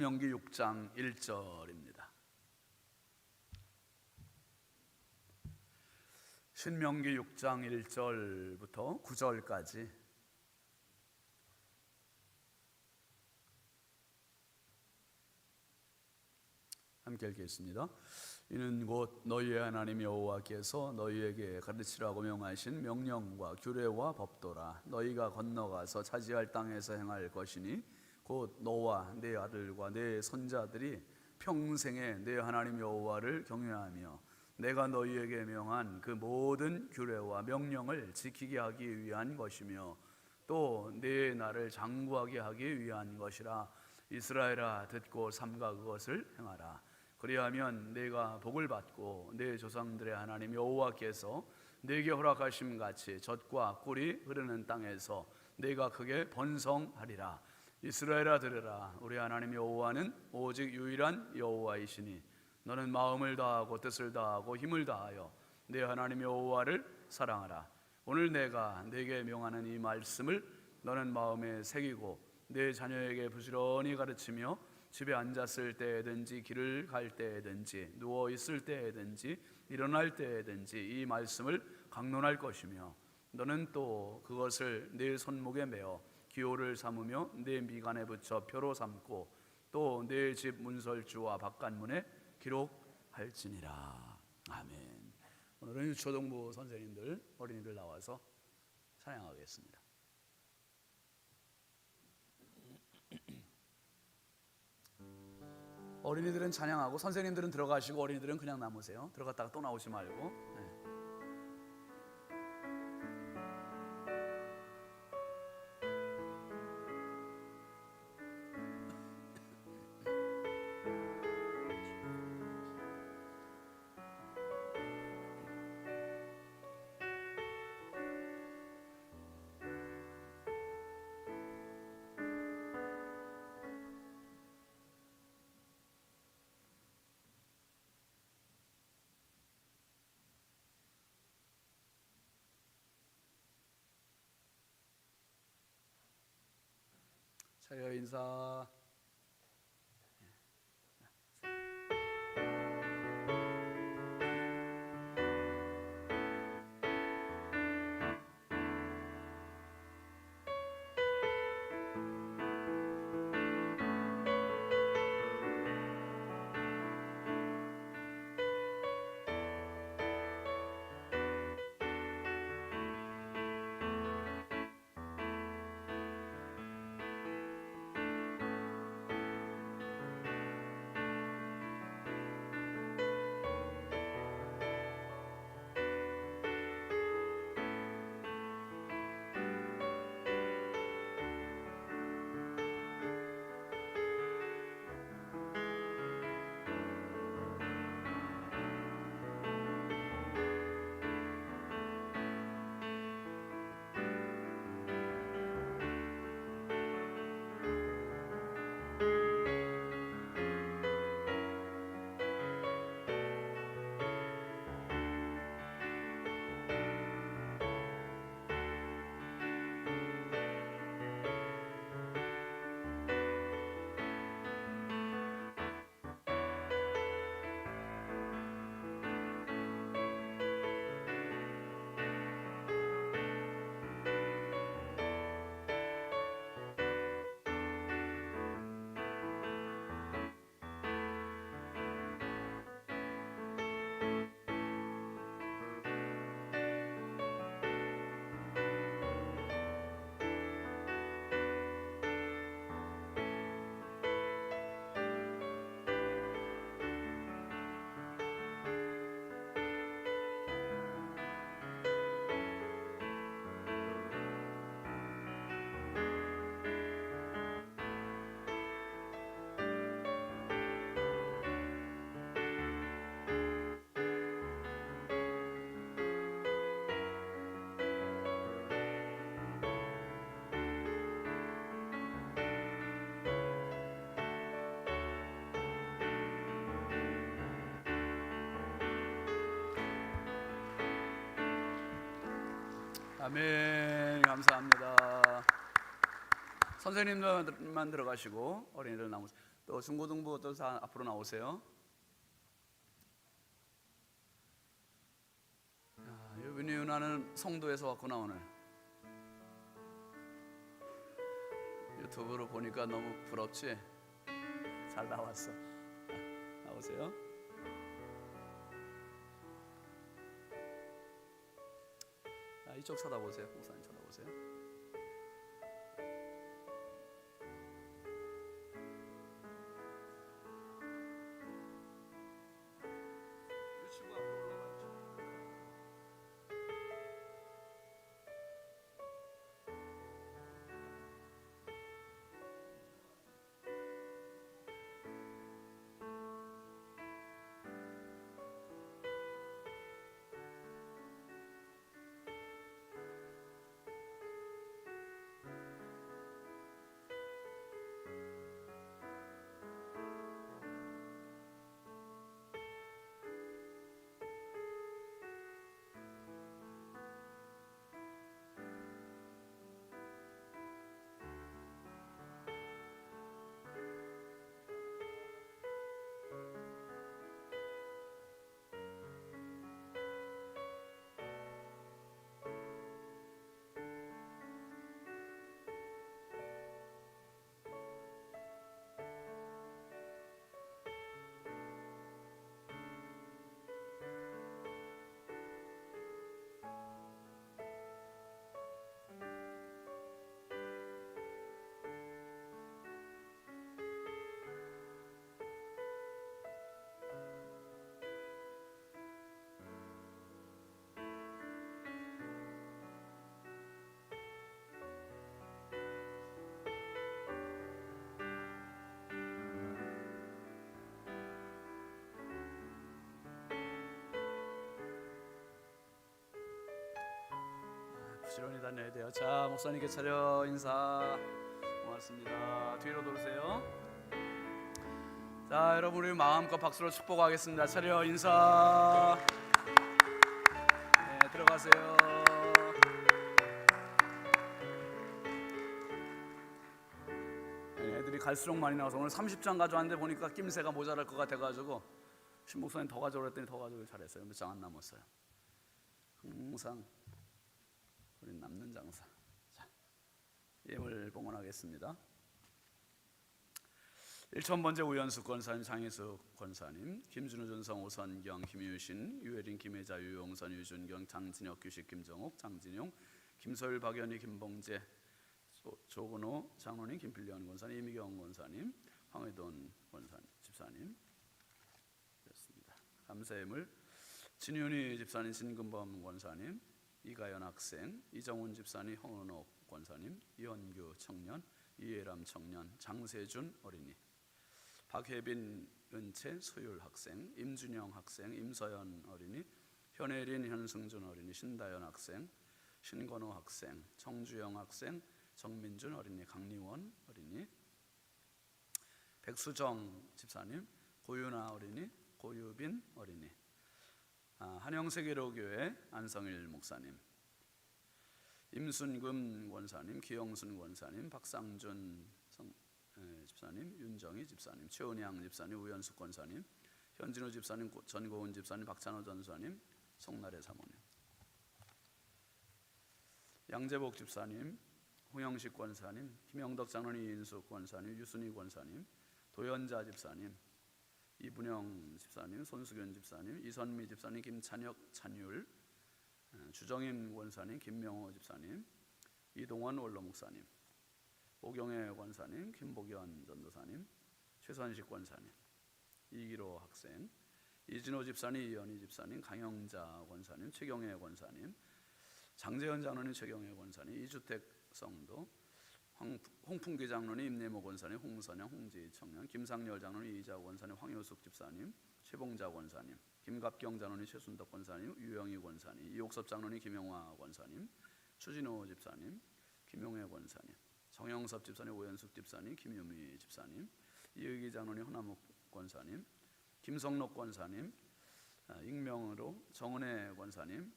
신명기 6장 1절입니다. 신명기 6장 1절부터 9절까지 함께 읽겠습니다. 이는 곧 너희의 하나님 여호와께서 너희에게 가르치라고 명하신 명령과 규례와 법도라. 너희가 건너가서 차지할 땅에서 행할 것이니 곧 너와 네 아들과 네 손자들이 평생에 네 하나님 여호와를 경외하며 내가 너희에게 명한 그 모든 규례와 명령을 지키게 하기 위한 것이며 또 네 나를 장구하게 하기 위한 것이라. 이스라엘아, 듣고 삼가 그것을 행하라. 그리하면 내가 복을 받고 내 조상들의 하나님 여호와께서 내게 허락하심 같이 젖과 꿀이 흐르는 땅에서 내가 크게 번성하리라. 이스라엘아, 들으라. 우리 하나님 여호와는 오직 유일한 여호와이시니 너는 마음을 다하고 뜻을 다하고 힘을 다하여 내 하나님 여호와를 사랑하라. 오늘 내가 네게 명하는 이 말씀을 너는 마음에 새기고 내 자녀에게 부지런히 가르치며 집에 앉았을 때에든지 길을 갈 때에든지 누워 있을 때에든지 일어날 때에든지 이 말씀을 강론할 것이며 너는 또 그것을 네 손목에 메어 기호를 삼으며 내 미간에 붙여 표로 삼고 또 내 집 문설주와 바깥문에 기록할지니라. 아멘. 오늘은 초등부 선생님들, 어린이들 나와서 찬양하겠습니다. 어린이들은 찬양하고 선생님들은 들어가시고 어린이들은 그냥 남으세요. 들어갔다가 또 나오지 말고. 네. 차려 인사. 아멘. 감사합니다. 선생님들만 들어가시고 어린이들 나오세요. 또 중고등부들 다 앞으로 나오세요. 유빈이 누나는 성도에서 왔구나. 오늘 유튜브로 보니까 너무 부럽지? 잘 나왔어. 나오세요. 이쪽 쳐다보세요. 목사님 쳐다보세요. 이 친구 앞으로 올라가야죠. 부지런히 다녀야 돼요. 자, 목사님께 차려 인사. 고맙습니다. 뒤로 돌으세요. 자, 여러분 우리 마음껏 박수로 축복하겠습니다. 차려 인사. 네, 들어가세요. 네, 애들이 갈수록 많이 나와서 오늘 30장 가져왔는데 보니까 낌새가 모자랄 것 같아가지고 신 목사님 더 가져오라 했더니 더 가져오길 잘했어요. 몇 장 안 남았어요. 항상 우린 남는 장사. 자, 예물 봉헌하겠습니다. 1,000번째 우연숙 권사님, 장희숙 권사님, 김준우, 준성, 오선경, 김유신, 유혜린, 김혜자, 유용선, 유준경, 장진혁, 규식, 김정옥, 장진용, 김소율, 박연희, 김봉재, 조근호 장로님, 김필련 권사님, 이미경 권사님, 황회돈 권사님, 집사님 그렇습니다. 감사예물 진윤희 집사님, 신금범 권사님, 이가연 학생, 이정훈 집사님, 홍은옥 권사님, 이현규 청년, 이예람 청년, 장세준 어린이, 박혜빈 은채 소율 학생, 임준영 학생, 임서연 어린이, 현혜린 현승준 어린이, 신다연 학생, 신건호 학생, 정주영 학생, 정민준 어린이, 강리원 어린이, 백수정 집사님, 고윤아 어린이, 고유빈 어린이, 한영세계로교회 안성일 목사님, 임순금 권사님, 기영순 권사님, 박상준 집사님, 윤정희 집사님, 최은양 집사님, 우연숙 권사님, 현진우 집사님, 전고은 집사님, 박찬호 전사님, 송나래 사모님, 양재복 집사님, 홍영식 권사님, 김영덕 장로님, 이인숙 권사님, 유순희 권사님, 도연자 집사님, 이분영 집사님, 손수견 집사님, 이선미 집사님, 김찬혁 찬율, 주정인 권사님, 김명호 집사님, 이동원 원로 목사님, 오경혜 권사님, 김복연 전도사님, 최선식 권사님, 이기로 학생, 이진호 집사님, 이연희 집사님, 강영자 권사님, 최경혜 권사님, 장재현 장로님, 최경혜 권사님, 이주택 성도, 홍풍기 장로님, 임내모 권사님, 홍선영, 홍지 청년, 김상열 장로님, 이자우 권사님, 황효숙 집사님, 최봉자 권사님, 김갑경 장로님, 최순덕 권사님, 유영희 권사님, 이옥섭 장로님, 김영화 권사님, 추진호 집사님, 김용혜 권사님, 정영섭 집사님, 오연숙 집사님, 김유미 집사님, 이의기 장로님, 허남욱 권사님, 김성록 권사님, 익명으로 정은혜 권사님,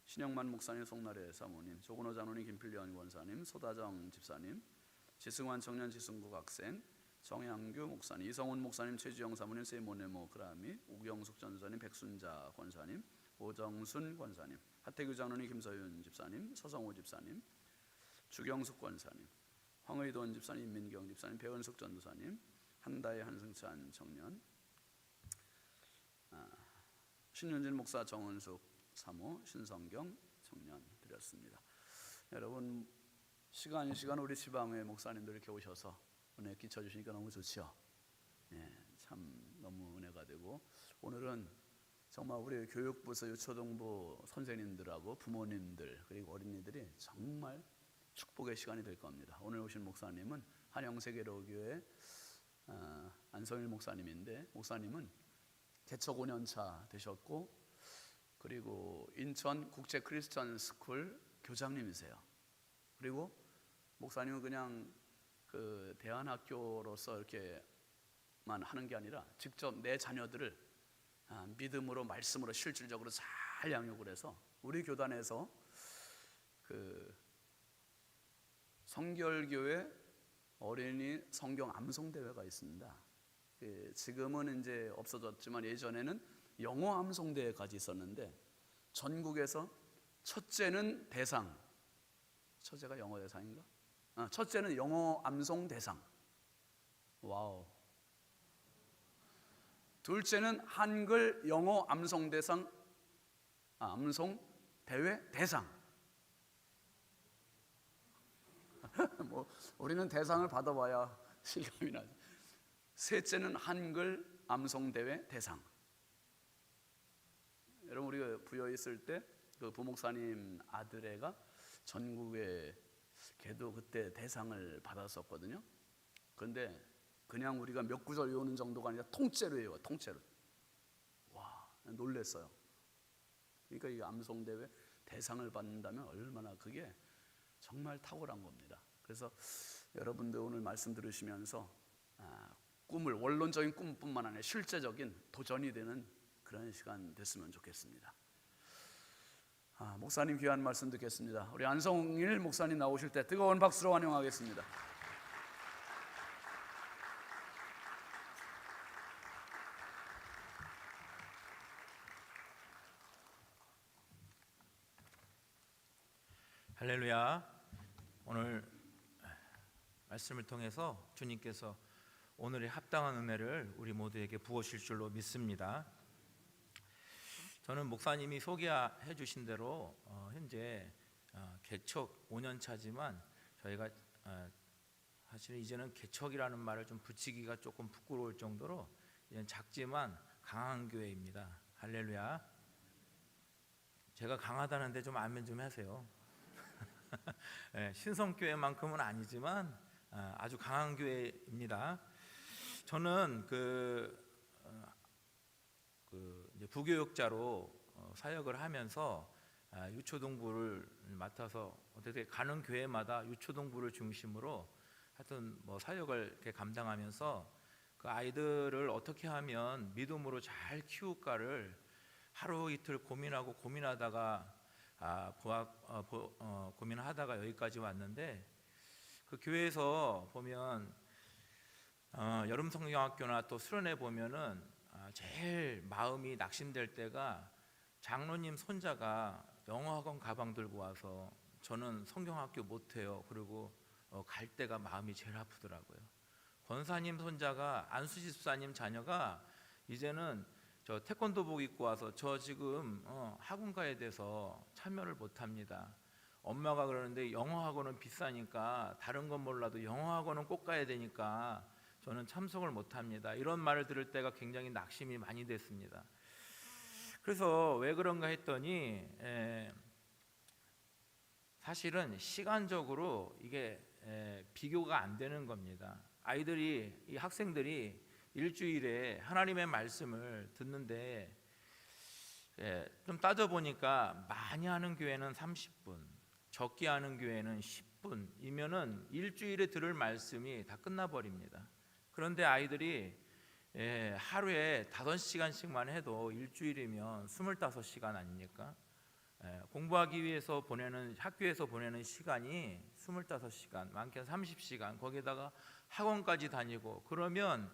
신영만 목사님, 송나래 사모님, 조근호 장로님, 김필련 권사님, 소다정 집사님, 지승환 청년, 지승국 학생, 정양규 목사님, 이성훈 목사님, 최지영 사모님, 세모네모 그라미, 우경숙 전사님, 백순자 권사님, 오정순 권사님, 하태규 장로님, 김서윤 집사님, 서성호 집사님, 주경숙 권사님, 황의돈 집사님, 임민경 집사님, 배은숙 전도사님, 한다의 한승찬 청년, 신윤진 목사, 정은숙 사모, 신성경 청년 드렸습니다. 여러분 시간 우리 지방의 목사님들 이렇게 오셔서 은혜 끼쳐 주시니까 너무 좋죠. 참 너무 은혜가 되고, 오늘은 정말 우리 교육부서 유초등부 선생님들하고 부모님들 그리고 어린이들이 정말 축복의 시간이 될 겁니다. 오늘 오신 목사님은 한영세계로교회 안성일 목사님인데, 목사님은 개척 5년차 되셨고, 그리고 인천 국제 크리스천 스쿨 교장님이세요. 그리고 목사님은 그냥 그 대안학교로서 이렇게만 하는 게 아니라 직접 내 자녀들을 믿음으로 말씀으로 실질적으로 잘 양육을 해서 우리 교단에서 그 성결교회 어린이 성경 암송 대회가 있습니다. 지금은 이제 없어졌지만 예전에는 영어 암송 대회까지 있었는데, 전국에서 첫째는 대상, 첫째가 영어 대상인가? 첫째는 영어 암송 대상, 와우. 둘째는 한글 영어 암송 대상, 암송 대회 대상. 뭐 우리는 대상을 받아봐야 실감이 나죠. 셋째는 한글 암송 대회 대상. 여러분 우리가 부여 있을 때 그 부목사님 아들애가 전국에 걔도 그때 대상을 받았었거든요. 그런데 그냥 우리가 몇 구절 외우는 정도가 아니라 통째로 외워, 통째로. 와, 놀랬어요. 그러니까 이 암송대회 대상을 받는다면 얼마나 그게 정말 탁월한 겁니다. 그래서 여러분들 오늘 말씀 들으시면서 꿈을, 원론적인 꿈뿐만 아니라 실제적인 도전이 되는 그런 시간 됐으면 좋겠습니다. 목사님 귀한 말씀 듣겠습니다. 우리 안성일 목사님 나오실 때 뜨거운 박수로 환영하겠습니다. 할렐루야. 오늘 말씀을 통해서 주님께서 오늘의 합당한 은혜를 우리 모두에게 부으실 줄로 믿습니다. 저는 목사님이 소개해 주신 대로 현재 개척 5년 차지만 저희가 사실 이제는 개척이라는 말을 좀 붙이기가 조금 부끄러울 정도로 이제는 작지만 강한 교회입니다. 할렐루야. 제가 강하다는데 좀 아멘 좀 하세요. 신성교회만큼은 아니지만 아주 강한 교회입니다. 저는 이제 부교육자로 사역을 하면서 유초등부를 맡아서 어떻게 가는 교회마다 유초등부를 중심으로 하여튼 뭐 사역을 이렇게 감당하면서 그 아이들을 어떻게 하면 믿음으로 잘 키울까를 하루 이틀 고민하다가 고민하다가 여기까지 왔는데, 그 교회에서 보면 여름 성경학교나 또 수련회 보면은 제일 마음이 낙심될 때가 장로님 손자가 영어학원 가방 들고 와서 저는 성경학교 못해요, 그리고 갈 때가 마음이 제일 아프더라고요. 권사님 손자가, 안수지 집사님 자녀가 이제는 저 태권도복 입고 와서 저 지금 학원 가야 돼서 참여를 못합니다. 엄마가 그러는데 영어학원은 비싸니까 다른 건 몰라도 영어학원은 꼭 가야 되니까 저는 참석을 못합니다. 이런 말을 들을 때가 굉장히 낙심이 많이 됐습니다. 그래서 왜 그런가 했더니 사실은 시간적으로 이게 비교가 안 되는 겁니다. 아이들이, 이 학생들이 일주일에 하나님의 말씀을 듣는데 좀 따져보니까 많이 하는 교회는 30분, 적게 하는 교회는 10분이면은 일주일에 들을 말씀이 다 끝나버립니다. 그런데 아이들이 하루에 5시간씩만 해도 일주일이면 25시간 아닙니까? 공부하기 위해서 학교에서 보내는 시간이 25시간, 많게는 30시간, 거기에다가 학원까지 다니고 그러면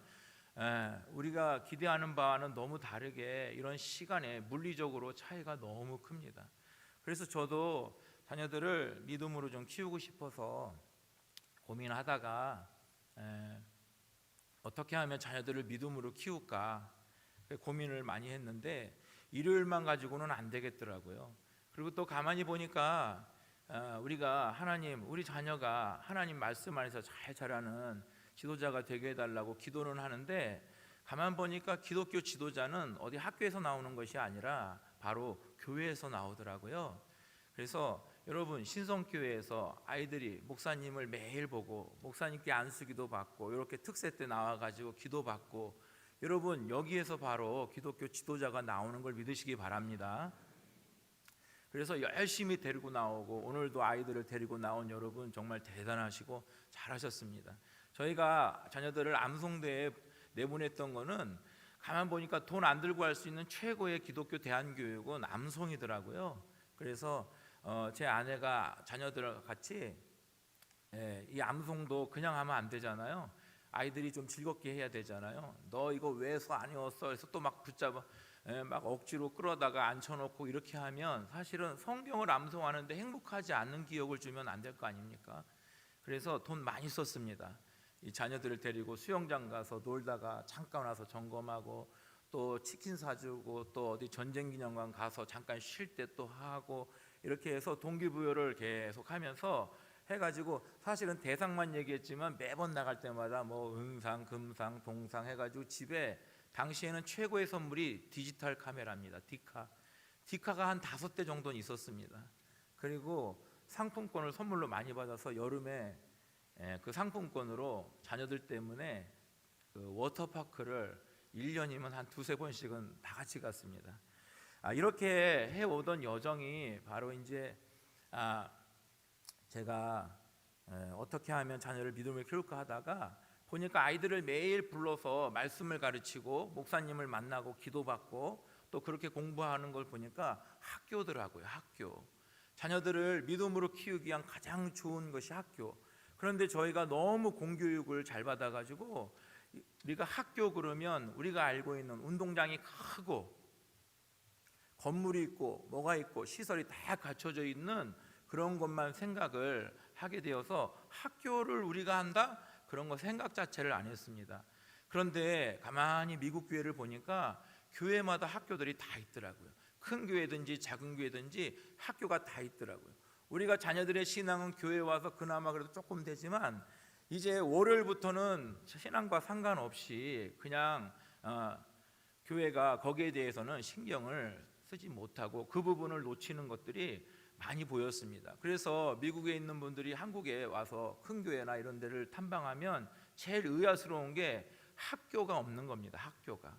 우리가 기대하는 바와는 너무 다르게 이런 시간에 물리적으로 차이가 너무 큽니다. 그래서 저도 자녀들을 믿음으로 좀 키우고 싶어서 고민하다가 어떻게 하면 자녀들을 믿음으로 키울까 고민을 많이 했는데 일요일만 가지고는 안 되겠더라고요. 그리고 또 가만히 보니까 우리가 우리 자녀가 하나님 말씀 안에서 잘 자라는 지도자가 되게 해달라고 기도는 하는데 가만 보니까 기독교 지도자는 어디 학교에서 나오는 것이 아니라 바로 교회에서 나오더라고요. 그래서 여러분 신성교회에서 아이들이 목사님을 매일 보고 목사님께 안수기도 받고 이렇게 특세 때 나와가지고 기도 받고 여러분 여기에서 바로 기독교 지도자가 나오는 걸 믿으시기 바랍니다. 그래서 열심히 데리고 나오고 오늘도 아이들을 데리고 나온 여러분 정말 대단하시고 잘하셨습니다. 저희가 자녀들을 암송대에 내보냈던 거는 가만 보니까 돈 안 들고 할 수 있는 최고의 기독교 대안교육은 암송이더라고요. 그래서 제 아내가 자녀들과 같이 이 암송도 그냥 하면 안 되잖아요. 아이들이 좀 즐겁게 해야 되잖아요. 너 이거 왜 서 안 외웠어? 그래서 또 막 붙잡아 막 억지로 끌어다가 앉혀놓고 이렇게 하면 사실은 성경을 암송하는데 행복하지 않는 기억을 주면 안 될 거 아닙니까? 그래서 돈 많이 썼습니다. 이 자녀들을 데리고 수영장 가서 놀다가 잠깐 와서 점검하고 또 치킨 사주고 또 어디 전쟁기념관 가서 잠깐 쉴 때 또 하고 이렇게 해서 동기부여를 계속 하면서 해가지고 사실은 대상만 얘기했지만 매번 나갈 때마다 뭐 은상, 금상, 동상 해가지고 집에 당시에는 최고의 선물이 디지털 카메라입니다. 디카가 한 5대 정도는 있었습니다. 그리고 상품권을 선물로 많이 받아서 여름에 그 상품권으로 자녀들 때문에 그 워터파크를 1년이면 한 2-3번씩은 다 같이 갔습니다. 이렇게 해오던 여정이 바로 이제 제가 어떻게 하면 자녀를 믿음을 키울까 하다가 보니까 아이들을 매일 불러서 말씀을 가르치고 목사님을 만나고 기도받고 또 그렇게 공부하는 걸 보니까 학교더라고요. 학교. 자녀들을 믿음으로 키우기 위한 가장 좋은 것이 학교. 그런데 저희가 너무 공교육을 잘 받아가지고 우리가 학교 그러면 우리가 알고 있는 운동장이 크고 건물이 있고 뭐가 있고 시설이 다 갖춰져 있는 그런 것만 생각을 하게 되어서 학교를 우리가 한다? 그런 거 생각 자체를 안 했습니다. 그런데 가만히 미국 교회를 보니까 교회마다 학교들이 다 있더라고요. 큰 교회든지 작은 교회든지 학교가 다 있더라고요. 우리가 자녀들의 신앙은 교회에 와서 그나마 그래도 조금 되지만 이제 월요일부터는 신앙과 상관없이 그냥 교회가 거기에 대해서는 신경을 쓰지 못하고 그 부분을 놓치는 것들이 많이 보였습니다. 그래서 미국에 있는 분들이 한국에 와서 큰 교회나 이런 데를 탐방하면 제일 의아스러운 게 학교가 없는 겁니다. 학교가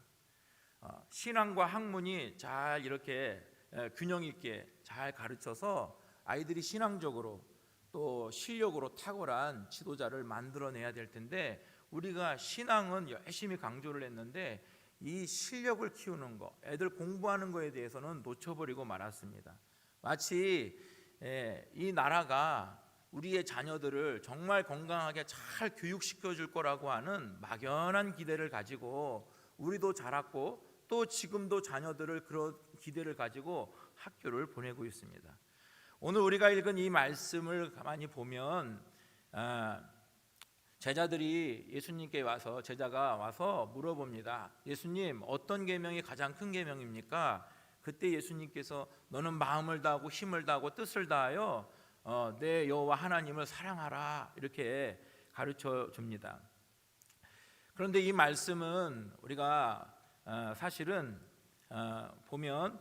신앙과 학문이 잘 이렇게 균형 있게 잘 가르쳐서 아이들이 신앙적으로 또 실력으로 탁월한 지도자를 만들어내야 될 텐데 우리가 신앙은 열심히 강조를 했는데 이 실력을 키우는 거, 애들 공부하는 거에 대해서는 놓쳐버리고 말았습니다. 마치 이 나라가 우리의 자녀들을 정말 건강하게 잘 교육시켜 줄 거라고 하는 막연한 기대를 가지고 우리도 자랐고 또 지금도 자녀들을 그런 기대를 가지고 학교를 보내고 있습니다. 오늘 우리가 읽은 이 말씀을 가만히 보면 제자가 와서 물어봅니다. 예수님, 어떤 계명이 가장 큰 계명입니까? 그때 예수님께서 너는 마음을 다하고 힘을 다하고 뜻을 다하여 내 여호와 하나님을 사랑하라 이렇게 가르쳐 줍니다. 그런데 이 말씀은 우리가 사실은 보면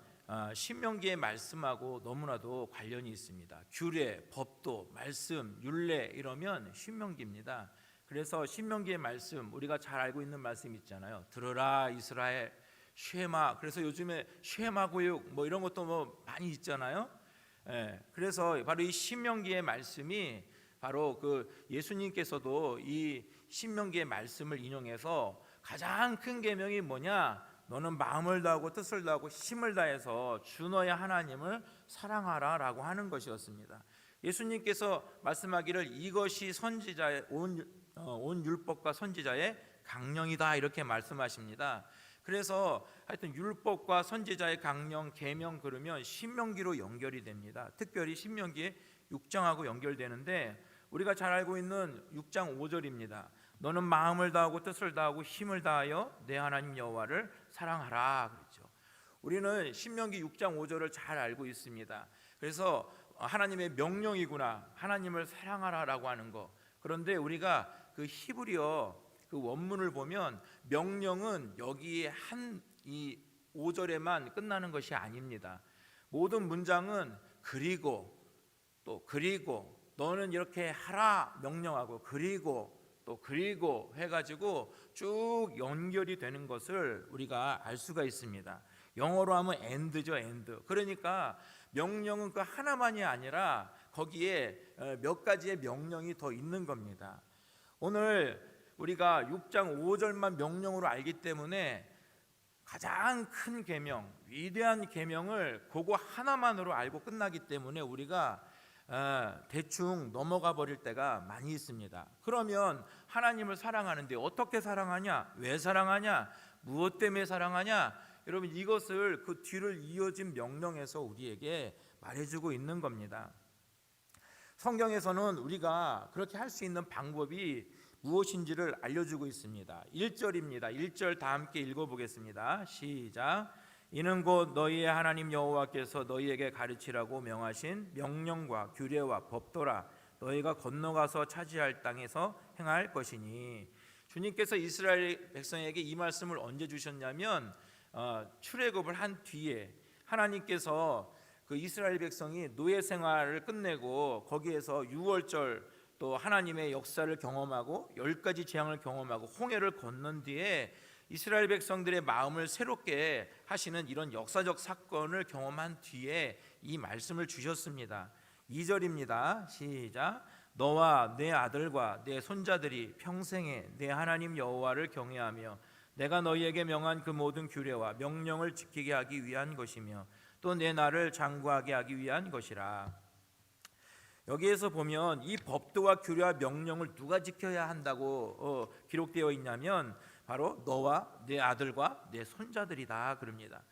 신명기의 말씀하고 너무나도 관련이 있습니다. 규례, 법도, 말씀, 율례 이러면 신명기입니다. 그래서 신명기의 말씀 우리가 잘 알고 있는 말씀 있잖아요. 들으라 이스라엘 쉐마. 그래서 요즘에 쉐마 교육 뭐 이런 것도 뭐 많이 있잖아요. 그래서 바로 이 신명기의 말씀이 바로 그 예수님께서도 이 신명기의 말씀을 인용해서 가장 큰 계명이 뭐냐? 너는 마음을 다하고 뜻을 다하고 힘을 다해서 주 너의 하나님을 사랑하라라고 하는 것이었습니다. 예수님께서 말씀하기를 이것이 선지자의 온 율법과 선지자의 강령이다 이렇게 말씀하십니다. 그래서 하여튼 율법과 선지자의 강령, 계명 그러면 신명기로 연결이 됩니다. 특별히 신명기의 6장하고 연결되는데 우리가 잘 알고 있는 6장 5절입니다. 너는 마음을 다하고 뜻을 다하고 힘을 다하여 내 하나님 여호와를 사랑하라 그랬죠. 우리는 신명기 6장 5절을 잘 알고 있습니다. 그래서 하나님의 명령이구나, 하나님을 사랑하라라고 하는 거. 그런데 우리가 그 히브리어 그 원문을 보면 명령은 여기에 이 5절에만 끝나는 것이 아닙니다. 모든 문장은 그리고 또 그리고 너는 이렇게 하라 명령하고 그리고 또 그리고 해가지고 쭉 연결이 되는 것을 우리가 알 수가 있습니다. 영어로 하면 and죠, and. 그러니까 명령은 그 하나만이 아니라 거기에 몇 가지의 명령이 더 있는 겁니다. 오늘 우리가 6장 5절만 명령으로 알기 때문에 가장 큰 계명, 위대한 계명을 그거 하나만으로 알고 끝나기 때문에 우리가 대충 넘어가 버릴 때가 많이 있습니다. 그러면 하나님을 사랑하는데 어떻게 사랑하냐? 왜 사랑하냐? 무엇 때문에 사랑하냐? 여러분 이것을 그 뒤를 이어진 명령에서 우리에게 말해주고 있는 겁니다. 성경에서는 우리가 그렇게 할 수 있는 방법이 무엇인지를 알려주고 있습니다. 1절입니다. 1절 다 함께 읽어보겠습니다. 시작. 이는 곧 너희의 하나님 여호와께서 너희에게 가르치라고 명하신 명령과 규례와 법도라. 너희가 건너가서 차지할 땅에서 행할 것이니. 주님께서 이스라엘 백성에게 이 말씀을 언제 주셨냐면 출애굽을 한 뒤에 하나님께서 그 이스라엘 백성이 노예 생활을 끝내고 거기에서 6월절 또 하나님의 역사를 경험하고 10가지 재앙을 경험하고 홍해를 건넌 뒤에 이스라엘 백성들의 마음을 새롭게 하시는 이런 역사적 사건을 경험한 뒤에 이 말씀을 주셨습니다. 2절입니다. 시작. 너와 내 아들과 내 손자들이 평생에 내 하나님 여호와를 경외하며 내가 너희에게 명한 그 모든 규례와 명령을 지키게 하기 위한 것이며 또 내 나를 장구하게 하기 위한 것이라. 여기에서 보면 이 법도와 규례와 명령을 누가 지켜야 한다고 기록되어 있냐면 바로 너와 내 아들과 내 손자들이다 그럽니다.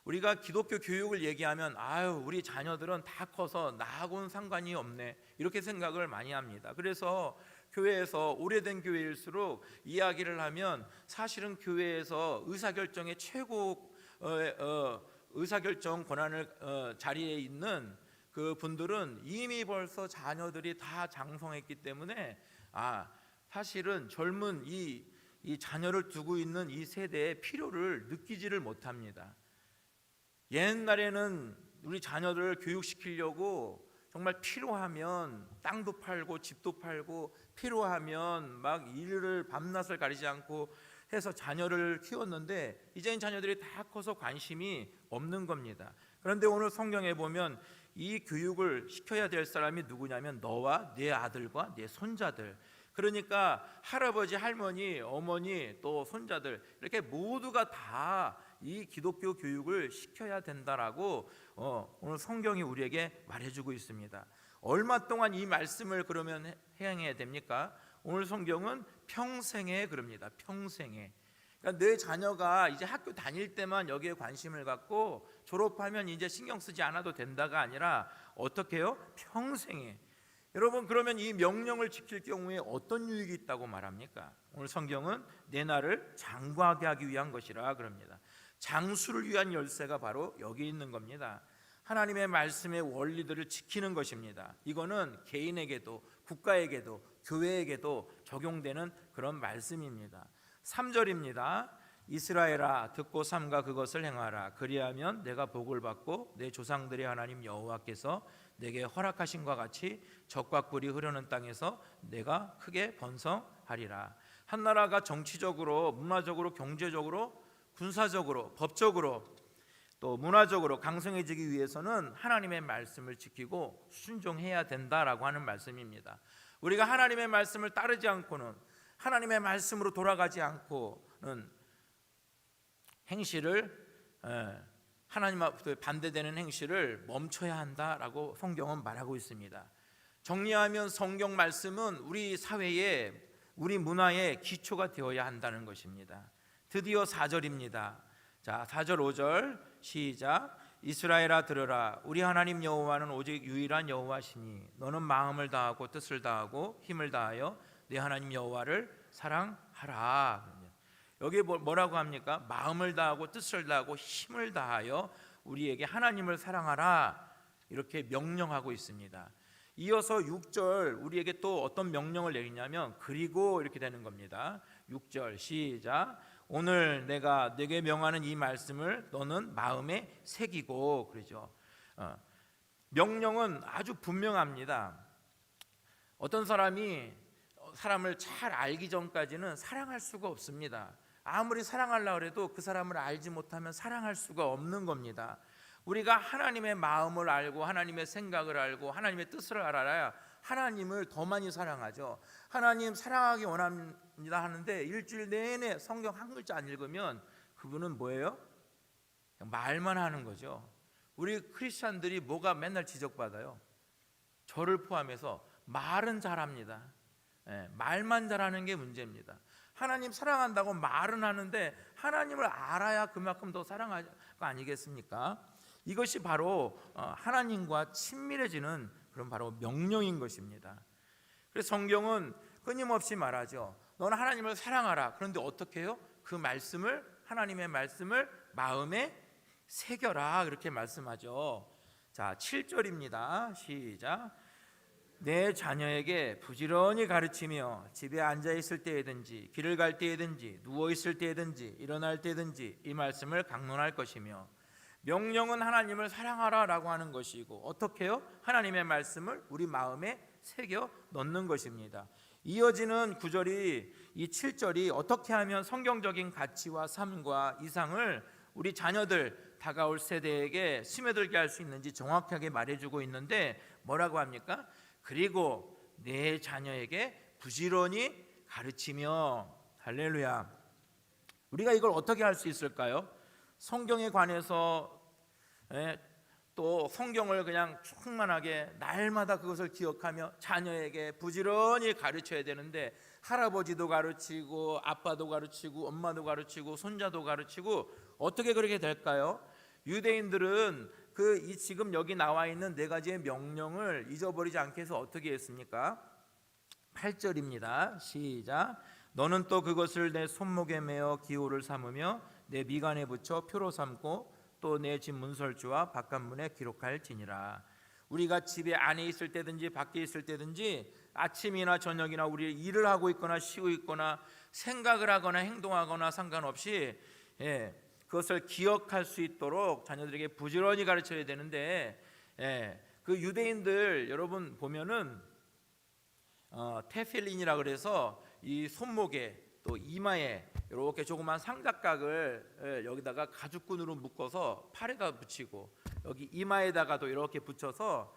우리가 기독교 교육을 얘기하면 우리 자녀들은 다 커서 나하고는 상관이 없네 이렇게 생각을 많이 합니다. 그래서 교회에서 오래된 교회일수록 이야기를 하면 사실은 교회에서 의사결정의 최고 의사결정 권한을 자리에 있는 그 분들은 이미 벌써 자녀들이 다 장성했기 때문에 사실은 젊은 이 자녀를 두고 있는 이 세대의 필요를 느끼지를 못합니다. 옛날에는 우리 자녀들을 교육시키려고 정말 필요하면 땅도 팔고 집도 팔고 필요하면 막 일을 밤낮을 가리지 않고 해서 자녀를 키웠는데 이제는 자녀들이 다 커서 관심이 없는 겁니다. 그런데 오늘 성경에 보면 이 교육을 시켜야 될 사람이 누구냐면 너와 내 아들과 내 손자들. 그러니까 할아버지, 할머니, 어머니 또 손자들 이렇게 모두가 다 이 기독교 교육을 시켜야 된다라고 오늘 성경이 우리에게 말해주고 있습니다. 얼마 동안 이 말씀을 그러면 행해야 됩니까? 오늘 성경은 평생에 그럽니다. 평생에. 그러니까 내 자녀가 이제 학교 다닐 때만 여기에 관심을 갖고 졸업하면 이제 신경 쓰지 않아도 된다가 아니라 어떻게 해요? 평생에. 여러분 그러면 이 명령을 지킬 경우에 어떤 유익이 있다고 말합니까? 오늘 성경은 내 나를 장구하게 하기 위한 것이라 그럽니다. 장수를 위한 열쇠가 바로 여기 있는 겁니다. 하나님의 말씀의 원리들을 지키는 것입니다. 이거는 개인에게도 국가에게도 교회에게도 적용되는 그런 말씀입니다. 3절입니다. 이스라엘아 듣고 삼가 그것을 행하라. 그리하면 내가 복을 받고 내 조상들의 하나님 여호와께서 내게 허락하신 것 같이 적과 꿀이 흐르는 땅에서 내가 크게 번성하리라. 한 나라가 정치적으로, 문화적으로, 경제적으로, 군사적으로, 법적으로 또 문화적으로 강성해지기 위해서는 하나님의 말씀을 지키고 순종해야 된다라고 하는 말씀입니다. 우리가 하나님의 말씀을 따르지 않고는, 하나님의 말씀으로 돌아가지 않고는 행실을 하나님 앞에 반대되는 행실을 멈춰야 한다라고 성경은 말하고 있습니다. 정리하면 성경 말씀은 우리 사회에, 우리 문화의 기초가 되어야 한다는 것입니다. 드디어 4절입니다. 자, 4절 5절 시작. 이스라엘아 들으라. 우리 하나님 여호와는 오직 유일한 여호와시니 너는 마음을 다하고 뜻을 다하고 힘을 다하여 네 하나님 여호와를 사랑하라. 여기 뭐라고 합니까? 마음을 다하고 뜻을 다하고 힘을 다하여 우리에게 하나님을 사랑하라, 이렇게 명령하고 있습니다. 이어서 6절 우리에게 또 어떤 명령을 내리냐면 그리고 이렇게 되는 겁니다. 6절 시작. 오늘 내가 네게 명하는 이 말씀을 너는 마음에 새기고, 그러죠. 명령은 아주 분명합니다. 어떤 사람이 사람을 잘 알기 전까지는 사랑할 수가 없습니다. 아무리 사랑하려고 해도 그 사람을 알지 못하면 사랑할 수가 없는 겁니다. 우리가 하나님의 마음을 알고 하나님의 생각을 알고 하나님의 뜻을 알아야 하나님을 더 많이 사랑하죠. 하나님 사랑하기 원합니다 하는데 일주일 내내 성경 한 글자 안 읽으면 그분은 뭐예요? 그냥 말만 하는 거죠. 우리 크리스찬들이 뭐가 맨날 지적받아요? 저를 포함해서 말은 잘합니다. 말만 잘하는 게 문제입니다. 하나님 사랑한다고 말은 하는데 하나님을 알아야 그만큼 더 사랑할 거 아니겠습니까? 이것이 바로 하나님과 친밀해지는 그런 바로 명령인 것입니다. 그래서 성경은 끊임없이 말하죠. 너는 하나님을 사랑하라. 그런데 어떻게 해요? 그 말씀을, 하나님의 말씀을 마음에 새겨라, 그렇게 말씀하죠. 자, 7절입니다. 시작. 내 자녀에게 부지런히 가르치며 집에 앉아 있을 때에든지 길을 갈 때에든지 누워 있을 때에든지 일어날 때든지 이 말씀을 강론할 것이며. 명령은 하나님을 사랑하라라고 하는 것이고 어떻게 해요? 하나님의 말씀을 우리 마음에 새겨 넣는 것입니다. 이어지는 9절이, 이 7절이 어떻게 하면 성경적인 가치와 삶과 이상을 우리 자녀들, 다가올 세대에게 스며들게 할 수 있는지 정확하게 말해주고 있는데 뭐라고 합니까? 그리고 내 자녀에게 부지런히 가르치며. 할렐루야. 우리가 이걸 어떻게 할 수 있을까요? 성경에 관해서 또 성경을 그냥 충만하게 날마다 그것을 기억하며 자녀에게 부지런히 가르쳐야 되는데 할아버지도 가르치고 아빠도 가르치고 엄마도 가르치고 손자도 가르치고 어떻게 그렇게 될까요? 유대인들은 이 지금 여기 나와 있는 4가지의 명령을 잊어버리지 않게 해서 어떻게 했습니까? 8절입니다. 시작. 너는 또 그것을 내 손목에 매어 기호를 삼으며 내 미간에 붙여 표로 삼고 또 내 집 문설주와 바깥문에 기록할지니라. 우리가 집에 안에 있을 때든지 밖에 있을 때든지 아침이나 저녁이나 우리 일을 하고 있거나 쉬고 있거나 생각을 하거나 행동하거나 상관없이 그것을 기억할 수 있도록 자녀들에게 부지런히 가르쳐야 되는데 그 유대인들 여러분 보면은 테필린이라 그래서 이 손목에 또 이마에 이렇게 조그만 삼각각을 여기다가 가죽끈으로 묶어서 팔에다 붙이고 여기 이마에다가도 이렇게 붙여서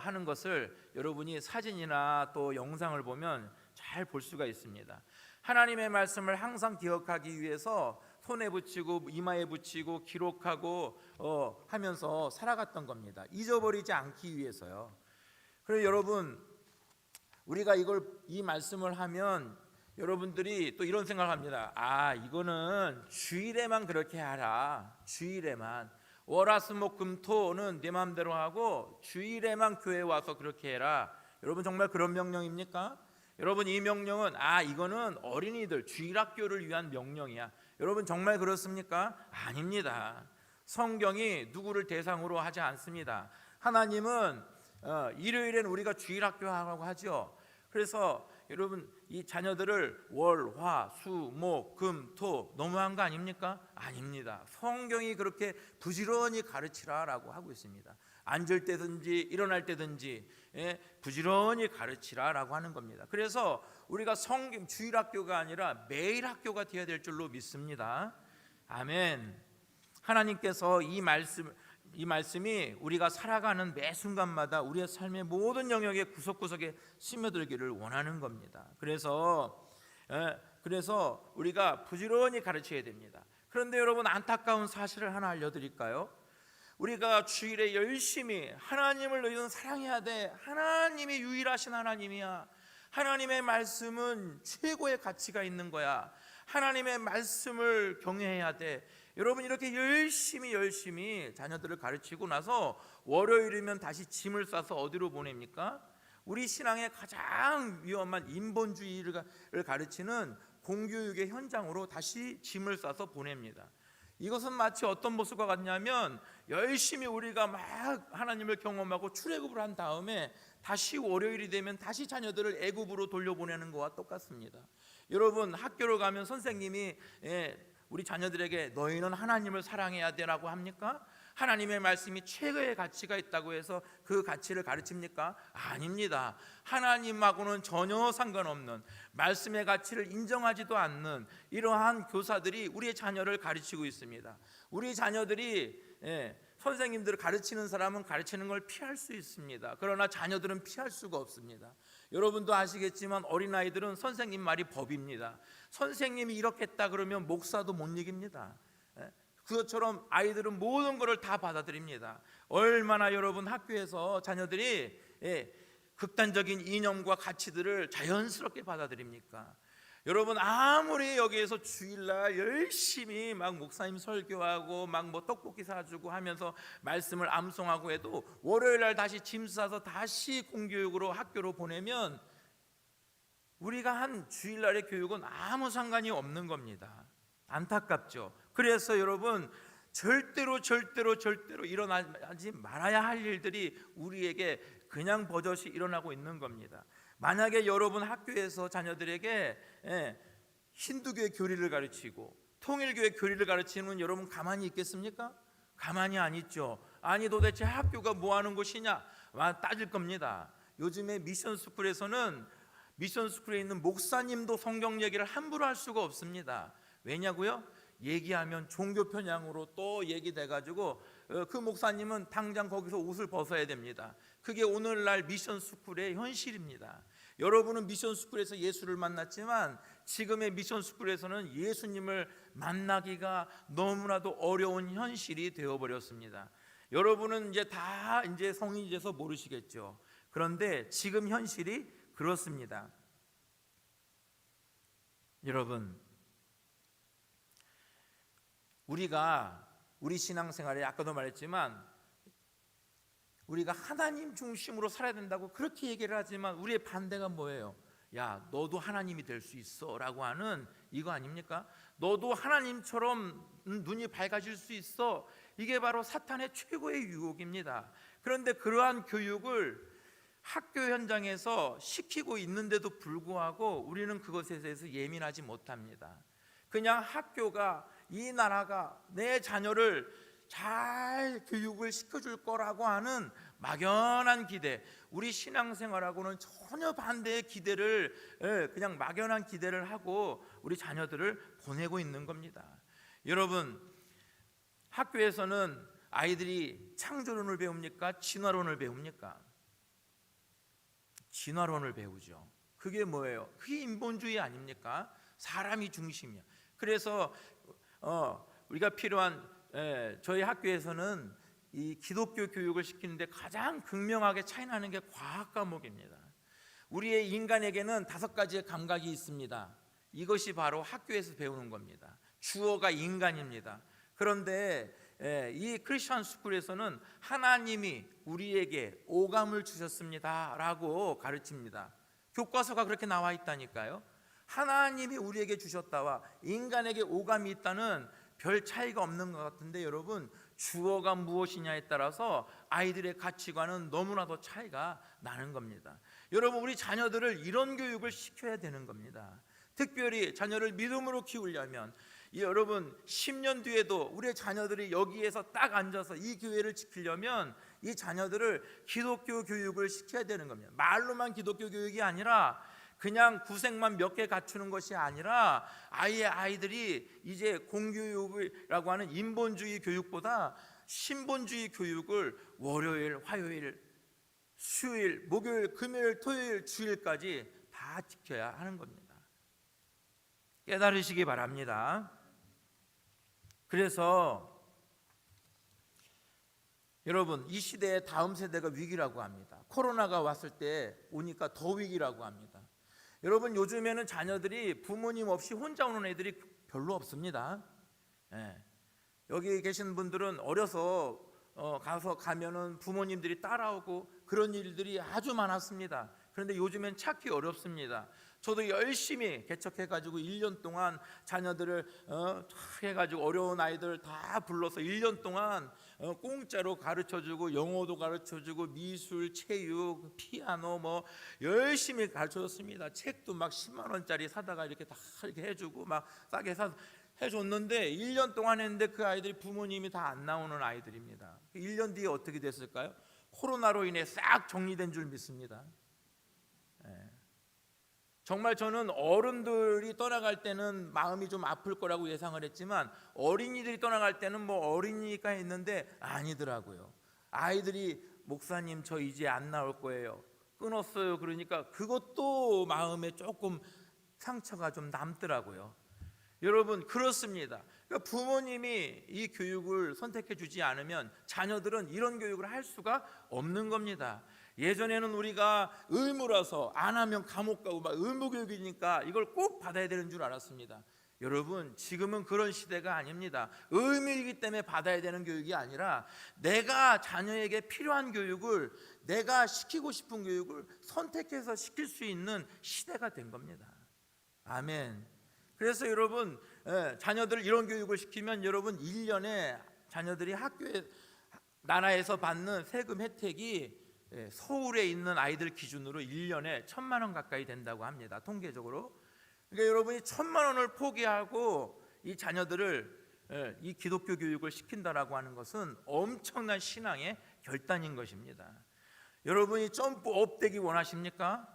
하는 것을 여러분이 사진이나 또 영상을 보면 잘 볼 수가 있습니다. 하나님의 말씀을 항상 기억하기 위해서 손에 붙이고 이마에 붙이고 기록하고 하면서 살아갔던 겁니다. 잊어버리지 않기 위해서요. 그래서 여러분 우리가 이 말씀을 하면 여러분들이 또 이런 생각을 합니다. 이거는 주일에만 그렇게 하라. 주일에만. 월화수목금토는 내 마음대로 하고 주일에만 교회에 와서 그렇게 해라. 여러분 정말 그런 명령입니까? 여러분 이 명령은 이거는 어린이들 주일학교를 위한 명령이야. 여러분 정말 그렇습니까? 아닙니다. 성경이 누구를 대상으로 하지 않습니다. 하나님은 일요일엔 우리가 주일학교 하라고 하죠. 그래서 여러분 이 자녀들을 월, 화, 수, 목, 금, 토 너무한 거 아닙니까? 아닙니다. 성경이 그렇게 부지런히 가르치라라고 하고 있습니다. 앉을 때든지 일어날 때든지 부지런히 가르치라라고 하는 겁니다. 그래서 우리가 성경 주일학교가 아니라 매일 학교가 되어야 될 줄로 믿습니다. 아멘. 하나님께서 이 말씀이 우리가 살아가는 매 순간마다 우리의 삶의 모든 영역의 구석구석에 스며들기를 원하는 겁니다. 그래서 우리가 부지런히 가르쳐야 됩니다. 그런데 여러분, 안타까운 사실을 하나 알려드릴까요? 우리가 주일에 열심히 하나님을 너희는 사랑해야 돼, 하나님이 유일하신 하나님이야, 하나님의 말씀은 최고의 가치가 있는 거야, 하나님의 말씀을 경외해야 돼, 여러분 이렇게 열심히 자녀들을 가르치고 나서 월요일이면 다시 짐을 싸서 어디로 보냅니까? 우리 신앙의 가장 위험한 인본주의를 가르치는 공교육의 현장으로 다시 짐을 싸서 보냅니다. 이것은 마치 어떤 모습과 같냐면, 열심히 우리가 막 하나님을 경험하고 출애굽을 한 다음에 다시 월요일이 되면 다시 자녀들을 애굽으로 돌려보내는 것과 똑같습니다. 여러분, 학교로 가면 선생님이 우리 자녀들에게 너희는 하나님을 사랑해야 되라고 합니까? 하나님의 말씀이 최고의 가치가 있다고 해서 그 가치를 가르칩니까? 아닙니다. 하나님하고는 전혀 상관없는, 말씀의 가치를 인정하지도 않는 이러한 교사들이 우리의 자녀를 가르치고 있습니다. 우리 자녀들이 선생님들을 가르치는 사람은 가르치는 걸 피할 수 있습니다. 그러나 자녀들은 피할 수가 없습니다. 여러분도 아시겠지만 어린아이들은 선생님 말이 법입니다. 선생님이 이렇게 했다 그러면 목사도 못 이깁니다. 그것처럼 아이들은 모든 것을 다 받아들입니다. 얼마나 여러분 학교에서 자녀들이 극단적인 이념과 가치들을 자연스럽게 받아들입니까? 여러분, 아무리 여기에서 주일날 열심히 막 목사님 설교하고 막 뭐 떡볶이 사주고 하면서 말씀을 암송하고 해도 월요일날 다시 짐 싸서 다시 공교육으로 학교로 보내면 우리가 한 주일날의 교육은 아무 상관이 없는 겁니다. 안타깝죠. 그래서 여러분, 절대로 일어나지 말아야 할 일들이 우리에게 그냥 버젓이 일어나고 있는 겁니다. 만약에 여러분 학교에서 자녀들에게 힌두교의 교리를 가르치고 통일교의 교리를 가르치는 여러분 가만히 있겠습니까? 가만히 안 있죠. 아니, 도대체 학교가 뭐 하는 곳이냐 따질 겁니다. 요즘에 미션스쿨에서는 미션스쿨에 있는 목사님도 성경 얘기를 함부로 할 수가 없습니다. 왜냐고요? 얘기하면 종교 편향으로 또 얘기돼가지고 그 목사님은 당장 거기서 옷을 벗어야 됩니다. 그게 오늘날 미션스쿨의 현실입니다. 여러분은 미션스쿨에서 예수를 만났지만 지금의 미션스쿨에서는 예수님을 만나기가 너무나도 어려운 현실이 되어버렸습니다. 여러분은 이제 성인이 돼서 모르시겠죠. 그런데 지금 현실이 그렇습니다. 여러분, 우리 신앙생활에 아까도 말했지만 우리가 하나님 중심으로 살아야 된다고 그렇게 얘기를 하지만 우리의 반대가 뭐예요? 야, 너도 하나님이 될 수 있어 라고 하는 이거 아닙니까? 너도 하나님처럼 눈이 밝아질 수 있어. 이게 바로 사탄의 최고의 유혹입니다. 그런데 그러한 교육을 학교 현장에서 시키고 있는데도 불구하고 우리는 그것에 대해서 예민하지 못합니다. 그냥 학교가, 이 나라가 내 자녀를 잘 교육을 시켜줄 거라고 하는 막연한 기대, 우리 신앙생활하고는 전혀 반대의 기대를, 그냥 막연한 기대를 하고 우리 자녀들을 보내고 있는 겁니다. 여러분, 학교에서는 아이들이 창조론을 배웁니까? 진화론을 배웁니까? 진화론을 배우죠. 그게 뭐예요? 그게 인본주의 아닙니까? 사람이 중심이야. 그래서 우리가 필요한, 저희 학교에서는 이 기독교 교육을 시키는데 가장 극명하게 차이나는 게 과학 과목입니다. 우리의 인간에게는 5가지의 감각이 있습니다. 이것이 바로 학교에서 배우는 겁니다. 주어가 인간입니다. 그런데 이 크리스천 스쿨에서는 하나님이 우리에게 오감을 주셨습니다 라고 가르칩니다. 교과서가 그렇게 나와 있다니까요. 하나님이 우리에게 주셨다와 인간에게 오감이 있다는 별 차이가 없는 것 같은데, 여러분, 주어가 무엇이냐에 따라서 아이들의 가치관은 너무나도 차이가 나는 겁니다. 여러분, 우리 자녀들을 이런 교육을 시켜야 되는 겁니다. 특별히 자녀를 믿음으로 키우려면 여러분, 10년 뒤에도 우리의 자녀들이 여기에서 딱 앉아서 이 교회를 지키려면 이 자녀들을 기독교 교육을 시켜야 되는 겁니다. 말로만 기독교 교육이 아니라 그냥 구색만 몇 개 갖추는 것이 아니라 아이들이 이제 공교육이라고 하는 인본주의 교육보다 신본주의 교육을 월요일, 화요일, 수요일, 목요일, 금요일, 토요일, 주일까지 다 지켜야 하는 겁니다. 깨달으시기 바랍니다. 그래서 여러분, 이 시대의 다음 세대가 위기라고 합니다. 코로나가 왔을 때 오니까 더 위기라고 합니다. 여러분, 요즘에는 자녀들이 부모님 없이 혼자 오는 애들이 별로 없습니다. 예. 여기 계신 분들은 어려서 가면은 부모님들이 따라오고 그런 일들이 아주 많았습니다. 그런데 요즘엔 찾기 어렵습니다. 저도 열심히 개척해가지고 1년 동안 자녀들을 해가지고 어려운 아이들 다 불러서 1년 동안 공짜로 가르쳐주고 영어도 가르쳐주고 미술, 체육, 피아노 뭐 열심히 가르쳐줬습니다. 책도 막 10만 원짜리 사다가 이렇게 다 이렇게 해주고 막 싸게 해줬는데 1년 동안 했는데 그 아이들이 부모님이 다 안 나오는 아이들입니다. 1년 뒤에 어떻게 됐을까요? 코로나로 인해 싹 정리된 줄 믿습니다. 정말 저는 어른들이 떠나갈 때는 마음이 좀 아플 거라고 예상을 했지만 어린이들이 떠나갈 때는 뭐 어린이니까 했는데 아니더라고요. 아이들이 목사님 저 이제 안 나올 거예요. 끊었어요. 그러니까 그것도 마음에 조금 상처가 좀 남더라고요. 여러분, 그렇습니다. 그러니까 부모님이 이 교육을 선택해 주지 않으면 자녀들은 이런 교육을 할 수가 없는 겁니다. 예전에는 우리가 의무라서 안 하면 감옥 가고 막 의무교육이니까 이걸 꼭 받아야 되는 줄 알았습니다. 여러분, 지금은 그런 시대가 아닙니다. 의무이기 때문에 받아야 되는 교육이 아니라 내가 자녀에게 필요한 교육을, 내가 시키고 싶은 교육을 선택해서 시킬 수 있는 시대가 된 겁니다. 아멘. 그래서 여러분, 자녀들 이런 교육을 시키면 여러분 1년에 자녀들이 학교에 나라에서 받는 세금 혜택이 서울에 있는 아이들 기준으로 1년에 1,000만 원 가까이 된다고 합니다. 통계적으로. 그러니까 여러분이 1,000만 원을 포기하고 이 자녀들을 이 기독교 교육을 시킨다라고 하는 것은 엄청난 신앙의 결단인 것입니다. 여러분이 점프업 되기 원하십니까?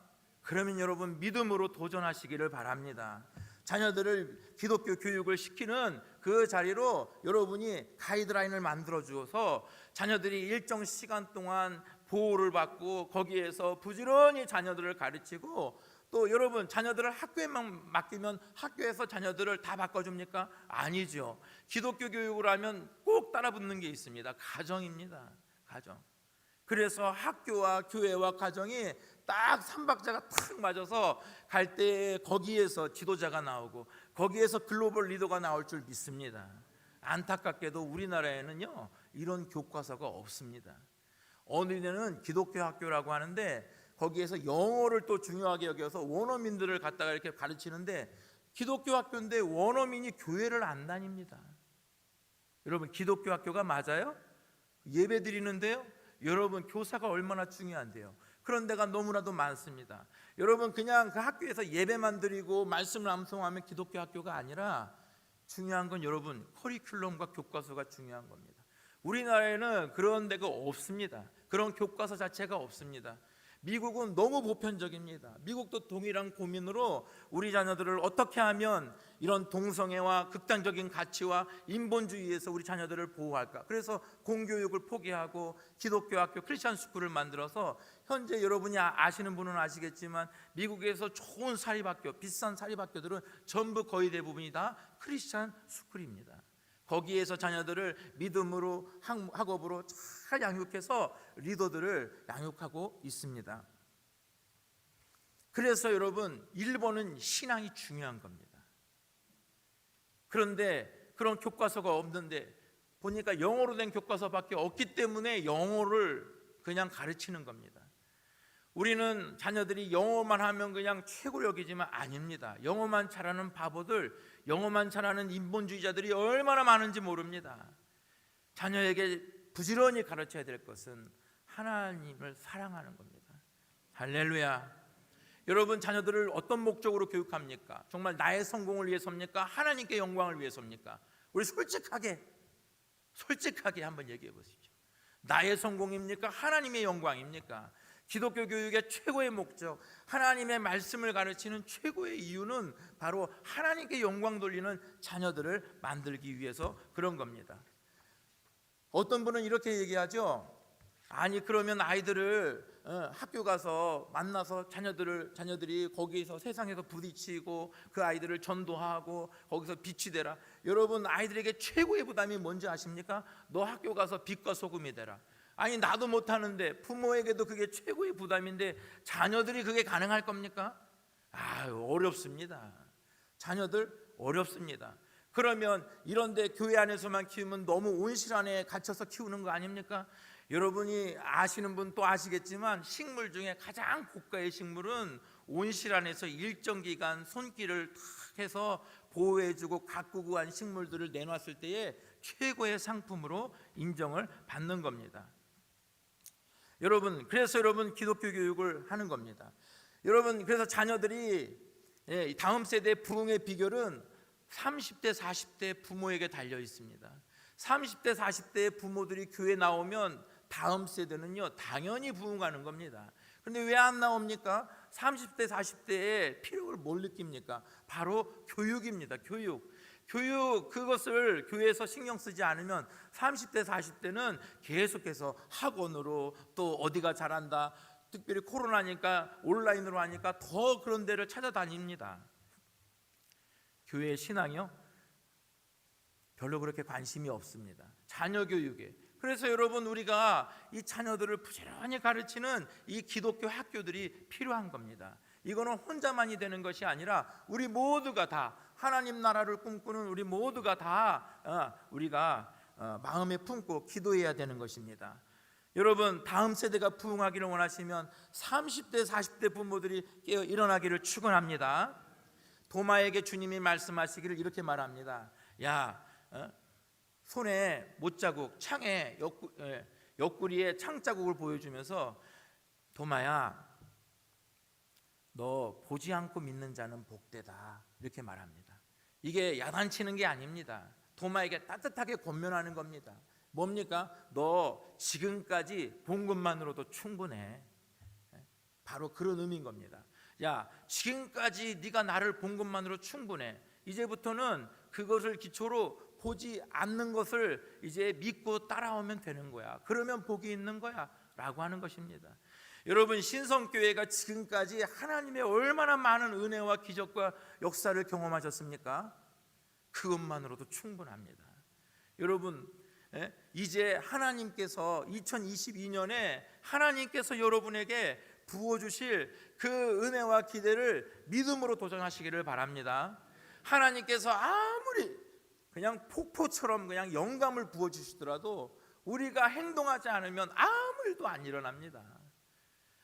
그러면 여러분 믿음으로 도전하시기를 바랍니다. 자녀들을 기독교 교육을 시키는 그 자리로 여러분이 가이드라인을 만들어 주어서 자녀들이 일정 시간 동안 보호를 받고 거기에서 부지런히 자녀들을 가르치고, 또 여러분 자녀들을 학교에만 맡기면 학교에서 자녀들을 다 바꿔줍니까? 아니죠. 기독교 교육을 하면 꼭 따라붙는 게 있습니다. 가정입니다. 가정. 그래서 학교와 교회와 가정이 딱 삼박자가 탁 맞아서 갈 때 거기에서 지도자가 나오고 거기에서 글로벌 리더가 나올 줄 믿습니다. 안타깝게도 우리나라에는요 이런 교과서가 없습니다. 어느 데는 기독교 학교라고 하는데 거기에서 영어를 또 중요하게 여겨서 원어민들을 갖다가 이렇게 가르치는데 기독교 학교인데 원어민이 교회를 안 다닙니다. 여러분, 기독교 학교가 맞아요? 예배 드리는데요, 여러분 교사가 얼마나 중요한데요. 그런 데가 너무나도 많습니다. 여러분, 그냥 그 학교에서 예배만 드리고 말씀을 암송하면 기독교 학교가 아니라 중요한 건 여러분 커리큘럼과 교과서가 중요한 겁니다. 우리나라에는 그런 데가 없습니다. 그런 교과서 자체가 없습니다. 미국은 너무 보편적입니다. 미국도 동일한 고민으로 우리 자녀들을 어떻게 하면 이런 동성애와 극단적인 가치와 인본주의에서 우리 자녀들을 보호할까. 그래서 공교육을 포기하고 기독교 학교 크리스천 스쿨을 만들어서 현재 여러분이 아시는 분은 아시겠지만 미국에서 좋은 사립학교, 비싼 사립학교들은 전부 거의 대부분이 다 크리스천 스쿨입니다. 거기에서 자녀들을 믿음으로 학업으로 잘 양육해서 리더들을 양육하고 있습니다. 그래서 여러분, 일본은 신앙이 중요한 겁니다. 그런데 그런 교과서가 없는데 보니까 영어로 된 교과서밖에 없기 때문에 영어를 그냥 가르치는 겁니다. 우리는 자녀들이 영어만 하면 그냥 최고 여기지만 아닙니다. 영어만 잘하는 바보들, 영어만 잘하는 인본주의자들이 얼마나 많은지 모릅니다. 자녀에게 부지런히 가르쳐야 될 것은 하나님을 사랑하는 겁니다. 할렐루야. 여러분, 자녀들을 어떤 목적으로 교육합니까? 정말 나의 성공을 위해서입니까? 하나님께 영광을 위해서입니까? 우리 솔직하게 한번 얘기해 보시죠. 나의 성공입니까? 하나님의 영광입니까? 기독교 교육의 최고의 목적, 하나님의 말씀을 가르치는 최고의 이유는 바로 하나님께 영광 돌리는 자녀들을 만들기 위해서 그런 겁니다. 어떤 분은 이렇게 얘기하죠. 아니 그러면 아이들을 학교 가서 만나서 자녀들이 거기서 세상에서 부딪히고 그 아이들을 전도하고 거기서 빛이 되라. 여러분, 아이들에게 최고의 부담이 뭔지 아십니까? 너 학교 가서 빛과 소금이 되라. 아니 나도 못하는데, 부모에게도 그게 최고의 부담인데 자녀들이 그게 가능할 겁니까? 어렵습니다. 자녀들 어렵습니다. 그러면 이런데 교회 안에서만 키우면 너무 온실 안에 갇혀서 키우는 거 아닙니까? 여러분이 아시는 분 또 아시겠지만 식물 중에 가장 고가의 식물은 온실 안에서 일정 기간 손길을 탁 해서 보호해주고 가꾸고 한 식물들을 내놨을 때에 최고의 상품으로 인정을 받는 겁니다. 여러분, 그래서 여러분 기독교 교육을 하는 겁니다. 여러분, 그래서 자녀들이 다음 세대 부흥의 비결은 30대 40대 부모에게 달려 있습니다. 30대 40대 부모들이 교회 나오면 다음 세대는요 당연히 부흥하는 겁니다. 그런데 왜 안 나옵니까? 30대 40대의 필요를 뭘 느낍니까? 바로 교육입니다. 교육, 그것을 교회에서 신경 쓰지 않으면 30대 40대는 계속해서 학원으로, 또 어디가 잘한다, 특별히 코로나니까 온라인으로 하니까 더 그런 데를 찾아다닙니다. 교회 신앙이요? 별로 그렇게 관심이 없습니다. 자녀 교육에. 그래서 여러분, 우리가 이 자녀들을 부지런히 가르치는 이 기독교 학교들이 필요한 겁니다. 이거는 혼자만이 되는 것이 아니라 우리 모두가 다 하나님 나라를 꿈꾸는 우리 모두가 다 우리가 마음에 품고 기도해야 되는 것입니다. 여러분, 다음 세대가 부흥하기를 원하시면 30대 40대 부모들이 깨어 일어나기를 축원합니다. 도마에게 주님이 말씀하시기를 이렇게 말합니다. 야, 손에 못자국, 창에 옆구리에 창자국을 보여주면서, 도마야, 너 보지 않고 믿는 자는 복되다, 이렇게 말합니다. 이게 야단치는 게 아닙니다. 도마에게 따뜻하게 권면하는 겁니다. 뭡니까? 너 지금까지 본 것만으로도 충분해. 바로 그런 의미인 겁니다. 야, 지금까지 네가 나를 본 것만으로 충분해. 이제부터는 그것을 기초로 보지 않는 것을 이제 믿고 따라오면 되는 거야. 그러면 복이 있는 거야 라고 하는 것입니다. 여러분, 신성교회가 지금까지 하나님의 얼마나 많은 은혜와 기적과 역사를 경험하셨습니까? 그것만으로도 충분합니다. 여러분, 이제 하나님께서 2022년에 하나님께서 여러분에게 부어주실 그 은혜와 기대를 믿음으로 도전하시기를 바랍니다. 하나님께서 아무리 그냥 폭포처럼 그냥 영감을 부어주시더라도 우리가 행동하지 않으면 아무 일도 안 일어납니다.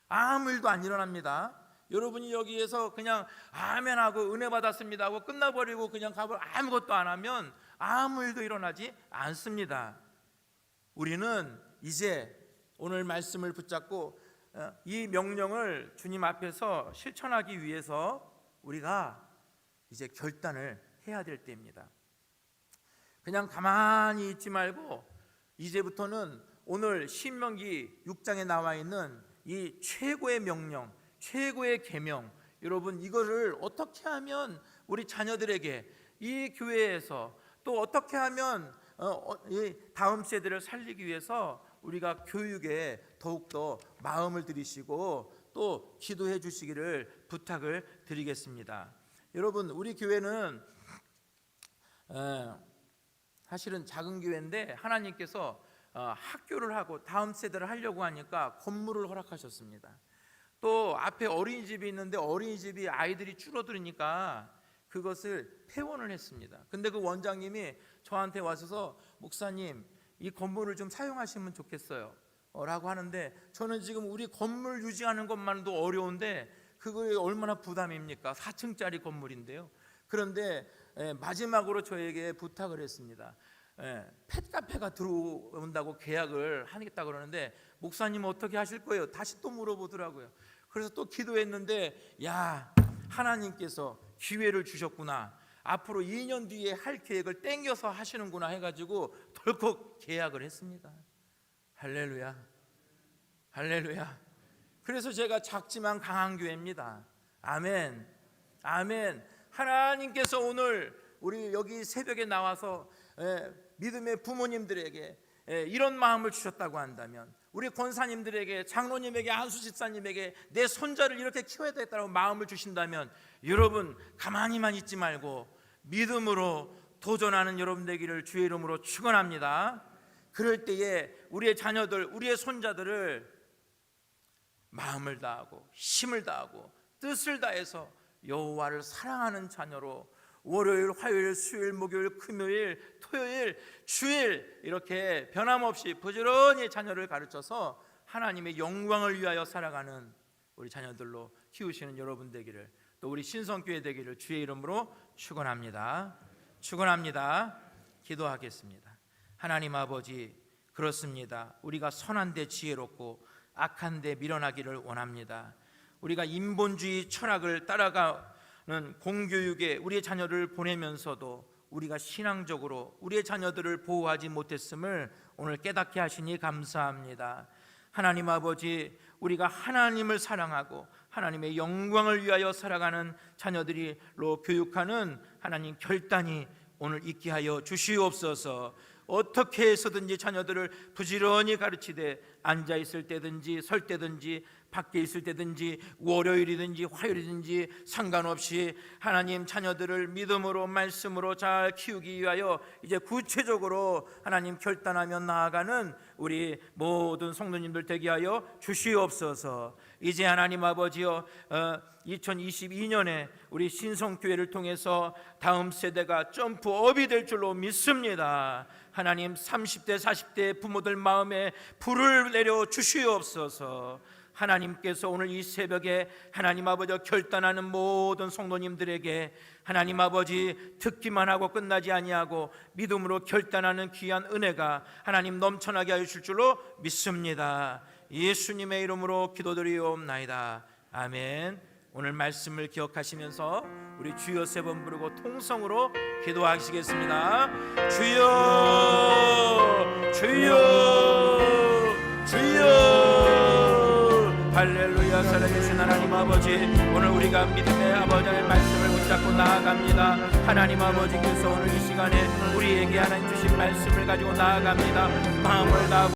아무 일도 안 일어납니다. 여러분이 여기에서 그냥 아멘하고 은혜 받았습니다 하고 끝나버리고 그냥 가버 아무것도 안 하면 아무 일도 일어나지 않습니다. 우리는 이제 오늘 말씀을 붙잡고 이 명령을 주님 앞에서 실천하기 위해서 우리가 이제 결단을 해야 될 때입니다. 그냥 가만히 있지 말고 이제부터는 오늘 신명기 6장에 나와 있는 이 최고의 명령, 최고의 계명, 여러분, 이거를 어떻게 하면 우리 자녀들에게 이 교회에서, 또 어떻게 하면 이 다음 세대를 살리기 위해서 우리가 교육에 더욱더 마음을 들이시고 또 기도해 주시기를 부탁을 드리겠습니다. 여러분, 우리 교회는 사실은 작은 교회인데 하나님께서 학교를 하고 다음 세대를 하려고 하니까 건물을 허락하셨습니다. 또 앞에 어린이집이 있는데 어린이집이 아이들이 줄어들으니까 그것을 폐원을 했습니다. 근데 그 원장님이 저한테 와서 목사님, 이 건물을 좀 사용하시면 좋겠어요 라고 하는데, 저는 지금 우리 건물 유지하는 것만도 어려운데 그거에 얼마나 부담입니까? 4층짜리 건물인데요. 그런데 마지막으로 저에게 부탁을 했습니다. 펫카페가 들어온다고 계약을 하겠다 그러는데, 목사님 어떻게 하실 거예요? 다시 또 물어보더라고요. 그래서 또 기도했는데, 야, 하나님께서 기회를 주셨구나, 앞으로 2년 뒤에 할 계획을 땡겨서 하시는구나 해가지고 덜컥 계약을 했습니다. 할렐루야, 할렐루야. 그래서 제가 작지만 강한 교회입니다. 아멘, 아멘. 하나님께서 오늘 우리 여기 새벽에 나와서 믿음의 부모님들에게 이런 마음을 주셨다고 한다면, 우리 권사님들에게, 장로님에게, 한수 집사님에게 내 손자를 이렇게 키워야 되겠다고 마음을 주신다면, 여러분 가만히만 있지 말고 믿음으로 도전하는 여러분 되기를 주의 이름으로 축원합니다. 그럴 때에 우리의 자녀들, 우리의 손자들을 마음을 다하고 힘을 다하고 뜻을 다해서 여호와를 사랑하는 자녀로 월요일, 화요일, 수요일, 목요일, 금요일, 토요일, 주일 이렇게 변함없이 부지런히 자녀를 가르쳐서 하나님의 영광을 위하여 살아가는 우리 자녀들로 키우시는 여러분 되기를, 또 우리 신성교회 되기를 주의 이름으로 축원합니다. 축원합니다. 기도하겠습니다. 하나님 아버지, 그렇습니다. 우리가 선한데 지혜롭고 악한데 미련하기를 원합니다. 우리가 인본주의 철학을 따라가는 공교육에 우리의 자녀를 보내면서도 우리가 신앙적으로 우리의 자녀들을 보호하지 못했음을 오늘 깨닫게 하시니 감사합니다. 하나님 아버지, 우리가 하나님을 사랑하고 하나님의 영광을 위하여 살아가는 자녀들이로 교육하는 하나님 결단이 오늘 있게 하여 주시옵소서. 어떻게 해서든지 자녀들을 부지런히 가르치되 앉아있을 때든지 설 때든지 밖에 있을 때든지 월요일이든지 화요일이든지 상관없이 하나님 자녀들을 믿음으로 말씀으로 잘 키우기 위하여 이제 구체적으로 하나님 결단하며 나아가는 우리 모든 성도님들 되게 하여 주시옵소서. 이제 하나님 아버지여, 2022년에 우리 신성교회를 통해서 다음 세대가 점프업이 될 줄로 믿습니다. 하나님 30대 40대 부모들 마음에 불을 내려 주시옵소서. 하나님께서 오늘 이 새벽에 하나님 아버지 결단하는 모든 성도님들에게 하나님 아버지 듣기만 하고 끝나지 아니하고 믿음으로 결단하는 귀한 은혜가 하나님 넘쳐나게 하여 주실 줄로 믿습니다. 예수님의 이름으로 기도드리옵나이다. 아멘. 오늘 말씀을 기억하시면서 우리 주여 세 번 부르고 통성으로 기도하시겠습니다. 주여, 주여, 주여. 할렐루야. 살아계신 하나님 아버지, 오늘 우리가 믿음의 아버지의 말씀을 붙잡고 나아갑니다. 하나님 아버지께서 오늘 이 시간에 우리에게 하나님 주신 말씀을 가지고 나아갑니다. 마음을 다하고